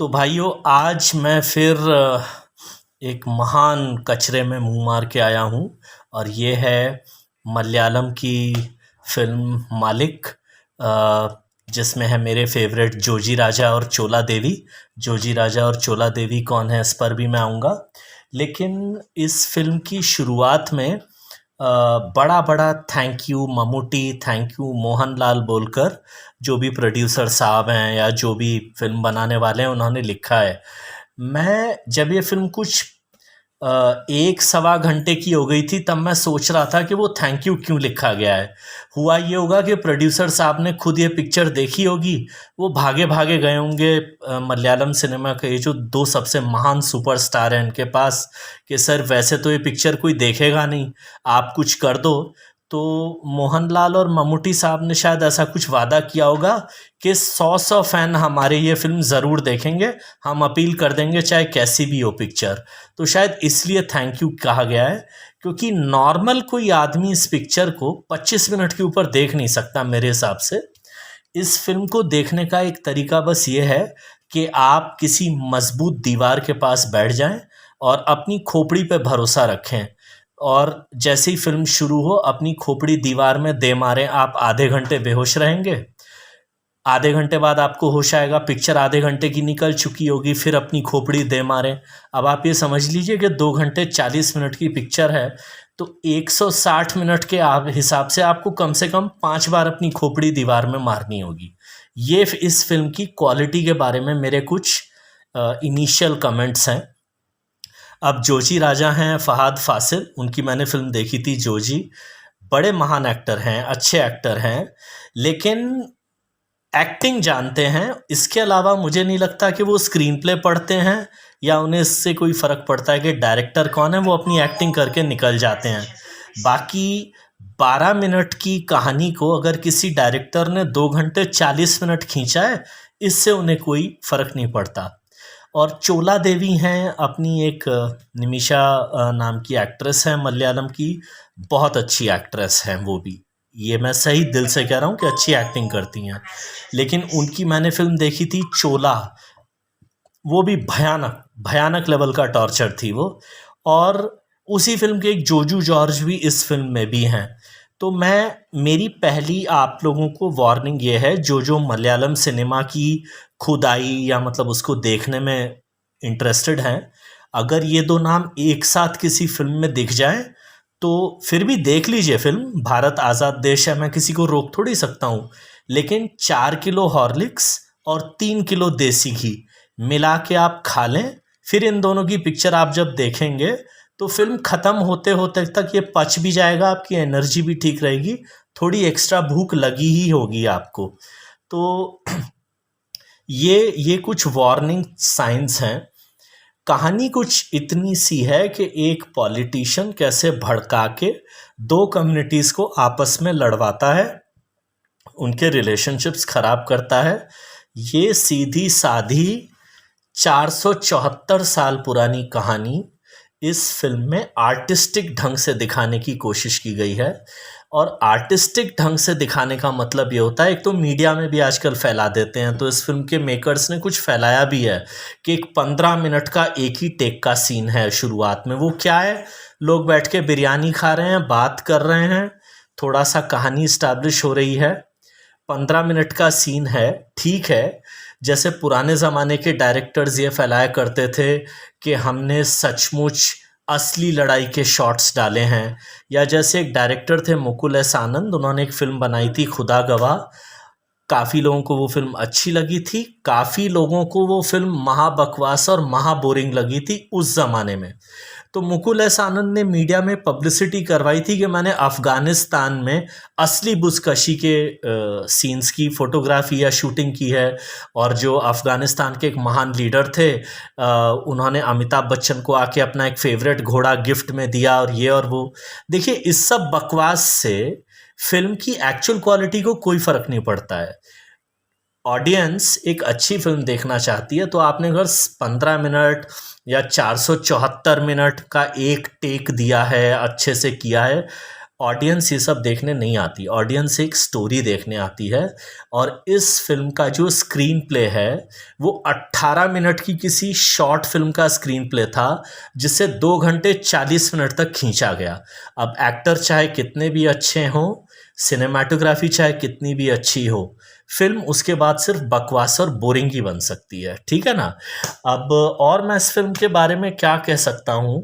तो भाइयों, आज मैं फिर एक महान कचरे में मुंह मार के आया हूँ। और ये है मलयालम की फिल्म मालिक, जिसमें है मेरे फेवरेट जोजी राजा और चोला देवी। जोजी राजा और चोला देवी कौन है, इस पर भी मैं आऊँगा। लेकिन इस फिल्म की शुरुआत में बड़ा बड़ा thank you Mammootty, thank you Mohanlal बोलकर जो भी प्रोड्यूसर साहब हैं या जो भी फिल्म बनाने वाले हैं उन्होंने लिखा है। मैं जब ये फिल्म कुछ एक सवा घंटे की हो गई थी तब मैं सोच रहा था कि वो थैंक यू क्यों लिखा गया है। हुआ ये होगा कि प्रोड्यूसर साहब ने खुद ये पिक्चर देखी होगी, वो भागे भागे गए होंगे मलयालम सिनेमा के ये जो दो सबसे महान सुपरस्टार हैं इनके पास, कि सर वैसे तो ये पिक्चर कोई देखेगा नहीं, आप कुछ कर दो। तो मोहनलाल और ममूटी साहब ने शायद ऐसा कुछ वादा किया होगा कि 100 फैन हमारे ये फिल्म ज़रूर देखेंगे, हम अपील कर देंगे चाहे कैसी भी हो पिक्चर। तो शायद इसलिए थैंक यू कहा गया है, क्योंकि नॉर्मल कोई आदमी इस पिक्चर को 25 मिनट के ऊपर देख नहीं सकता मेरे हिसाब से। इस फिल्म को देखने का एक तरीका बस ये है कि आप किसी मजबूत दीवार के पास बैठ जाएं और अपनी खोपड़ी पे भरोसा रखें, और जैसे ही फिल्म शुरू हो अपनी खोपड़ी दीवार में दे मारें। आप आधे घंटे बेहोश रहेंगे, आधे घंटे बाद आपको होश आएगा, पिक्चर आधे घंटे की निकल चुकी होगी, फिर अपनी खोपड़ी दे मारें। अब आप ये समझ लीजिए कि 2 घंटे 40 मिनट की पिक्चर है, तो 160 मिनट के आप हिसाब से कम 5 बार अपनी खोपड़ी दीवार में मारनी होगी। ये इस फिल्म की क्वालिटी के बारे में मेरे कुछ इनिशियल कमेंट्स हैं। अब जोजी राजा हैं फ़हाद फ़ासिल, उनकी मैंने फ़िल्म देखी थी जोजी। बड़े महान एक्टर हैं, अच्छे एक्टर हैं, लेकिन एक्टिंग जानते हैं। इसके अलावा मुझे नहीं लगता कि वो स्क्रीन प्ले पढ़ते हैं या उन्हें इससे कोई फ़र्क पड़ता है कि डायरेक्टर कौन है, वो अपनी एक्टिंग करके निकल जाते हैं। बाकी 12 मिनट की कहानी को अगर किसी डायरेक्टर ने 2 घंटे 40 मिनट खींचा है, इससे उन्हें कोई फ़र्क नहीं पड़ता। और चोला देवी हैं अपनी एक निमिषा नाम की एक्ट्रेस हैं मलयालम की, बहुत अच्छी एक्ट्रेस हैं वो भी, ये मैं सही दिल से कह रहा हूँ कि अच्छी एक्टिंग करती हैं। लेकिन उनकी मैंने फिल्म देखी थी चोला, वो भी भयानक भयानक लेवल का टॉर्चर थी वो। और उसी फिल्म के एक जोजू जॉर्ज भी इस फिल्म में भी हैं। तो मेरी पहली आप लोगों को वार्निंग ये है, जो मलयालम सिनेमा की खुदाई या मतलब उसको देखने में इंटरेस्टेड हैं, अगर ये दो नाम एक साथ किसी फिल्म में दिख जाए तो फिर भी देख लीजिए फिल्म, भारत आज़ाद देश है, मैं किसी को रोक थोड़ी सकता हूँ। लेकिन 4 किलो हॉर्लिक्स और 3 किलो देसी घी मिला के आप खा लें, फिर इन दोनों की पिक्चर आप जब देखेंगे तो फिल्म ख़त्म होते होते तक ये पच भी जाएगा, आपकी एनर्जी भी ठीक रहेगी, थोड़ी एक्स्ट्रा भूख लगी ही होगी आपको। तो ये कुछ वार्निंग साइंस हैं। कहानी कुछ इतनी सी है कि एक पॉलिटिशियन कैसे भड़का के दो कम्युनिटीज़ को आपस में लड़वाता है, उनके रिलेशनशिप्स ख़राब करता है। ये सीधी साधी 474 साल पुरानी कहानी इस फिल्म में आर्टिस्टिक ढंग से दिखाने की कोशिश की गई है। और आर्टिस्टिक ढंग से दिखाने का मतलब ये होता है, एक तो मीडिया में भी आजकल फैला देते हैं, तो इस फिल्म के मेकर्स ने कुछ फैलाया भी है कि एक 15 मिनट का एक ही टेक का सीन है शुरुआत में। वो क्या है, लोग बैठ के बिरयानी खा रहे हैं, बात कर रहे हैं, थोड़ा सा कहानी इस्टेब्लिश हो रही है, 15 मिनट का सीन है। ठीक है, जैसे पुराने ज़माने के डायरेक्टर्स ये फैलाया करते थे कि हमने सचमुच असली लड़ाई के शॉट्स डाले हैं, या जैसे एक डायरेक्टर थे मुकुल एस आनंद, उन्होंने एक फ़िल्म बनाई थी खुदा गवाह। काफ़ी लोगों को वो फिल्म अच्छी लगी थी, काफ़ी लोगों को वो फिल्म महाबकवास और महा बोरिंग लगी थी उस ज़माने में। तो मुकुल एस आनंद ने मीडिया में पब्लिसिटी करवाई थी कि मैंने अफ़गानिस्तान में असली बुज़कशी के सीन्स की फ़ोटोग्राफी या शूटिंग की है, और जो अफ़गानिस्तान के एक महान लीडर थे, उन्होंने अमिताभ बच्चन को आके अपना एक फ़ेवरेट घोड़ा गिफ्ट में दिया, और ये और वो। देखिए, इस सब बकवास से फिल्म की एक्चुअल क्वालिटी को कोई फ़र्क नहीं पड़ता है। ऑडियंस एक अच्छी फिल्म देखना चाहती है, तो आपने अगर 15 मिनट या 474 मिनट का एक टेक दिया है, अच्छे से किया है, ऑडियंस ये सब देखने नहीं आती, ऑडियंस एक स्टोरी देखने आती है। और इस फिल्म का जो स्क्रीन प्ले है वो 18 मिनट की किसी शॉर्ट फिल्म का स्क्रीन प्ले था, जिसे 2 घंटे 40 मिनट तक खींचा गया। अब एक्टर चाहे कितने भी अच्छे हों, सिनेमाटोग्राफी चाहे कितनी भी अच्छी हो, फिल्म उसके बाद सिर्फ बकवास और बोरिंग ही बन सकती है, ठीक है ना। अब और मैं इस फिल्म के बारे में क्या कह सकता हूँ,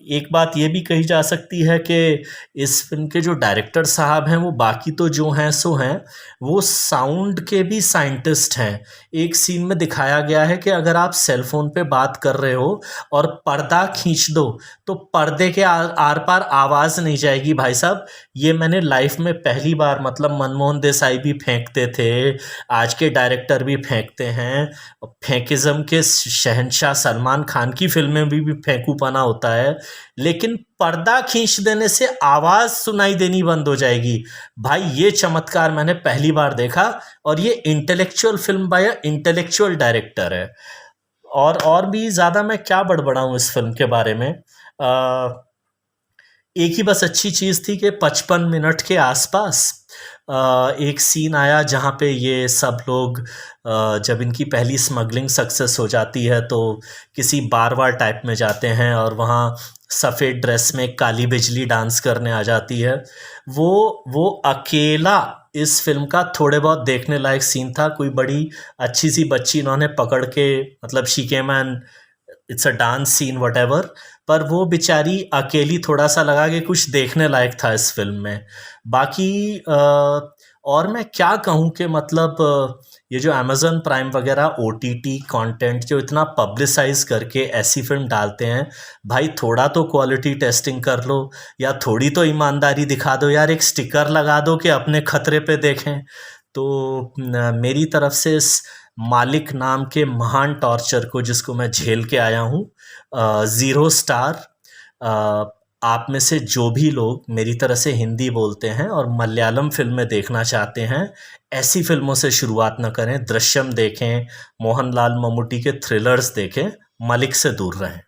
एक बात ये भी कही जा सकती है कि इस फिल्म के जो डायरेक्टर साहब हैं वो बाकी तो जो हैं सो हैं, वो साउंड के भी साइंटिस्ट हैं। एक सीन में दिखाया गया है कि अगर आप सेल फोन पे बात कर रहे हो और पर्दा खींच दो तो पर्दे के आर पार आवाज़ नहीं जाएगी भाई साहब। ये मैंने लाइफ में पहली बार, मतलब मनमोहन देसाई भी फेंकते थे, आज के डायरेक्टर भी फेंकते हैं। फेंकिज़म के शहंशाह सलमान खान की फिल्में भी फेंकूपना होता है, लेकिन पर्दा खींच देने से आवाज़ सुनाई देनी बंद हो जाएगी। भाई ये चमत्कार मैंने पहली बार देखा, और ये intellectual film bye intellectual director है। और भी ज़्यादा मैं क्या बड़बड़ाऊँ इस फिल्म के बारे में। एक ही बस अच्छी चीज़ थी कि 55 मिनट के आसपास एक सीन आया जहाँ पे ये सब लोग, जब इनकी पहली स्मगलिंग सक्सेस हो जाती है तो किसी बार बार टाइप में जाते हैं और वहाँ सफ़ेद ड्रेस में काली बिजली डांस करने आ जाती है। वो अकेला इस फिल्म का थोड़े बहुत देखने लायक सीन था। कोई बड़ी अच्छी सी बच्ची इन्होंने पकड़ के, मतलब she came and it's a dance scene whatever, पर वो बेचारी अकेली, थोड़ा सा लगा कि कुछ देखने लायक था इस फिल्म में। बाकी और मैं क्या कहूँ कि मतलब ये जो अमेज़न प्राइम वगैरह ओटीटी कंटेंट जो इतना पब्लिसाइज करके ऐसी फिल्म डालते हैं, भाई थोड़ा तो क्वालिटी टेस्टिंग कर लो, या थोड़ी तो ईमानदारी दिखा दो यार, एक स्टिकर लगा दो कि अपने खतरे पे देखें। तो मेरी तरफ से इस मालिक नाम के महान टॉर्चर को, जिसको मैं झेल के आया हूँ, 0 स्टार। आप में से जो भी लोग मेरी तरह से हिंदी बोलते हैं और मलयालम फिल्में देखना चाहते हैं, ऐसी फिल्मों से शुरुआत न करें। दृश्यम देखें, मोहनलाल मम्मूटी के थ्रिलर्स देखें, मालिक से दूर रहें।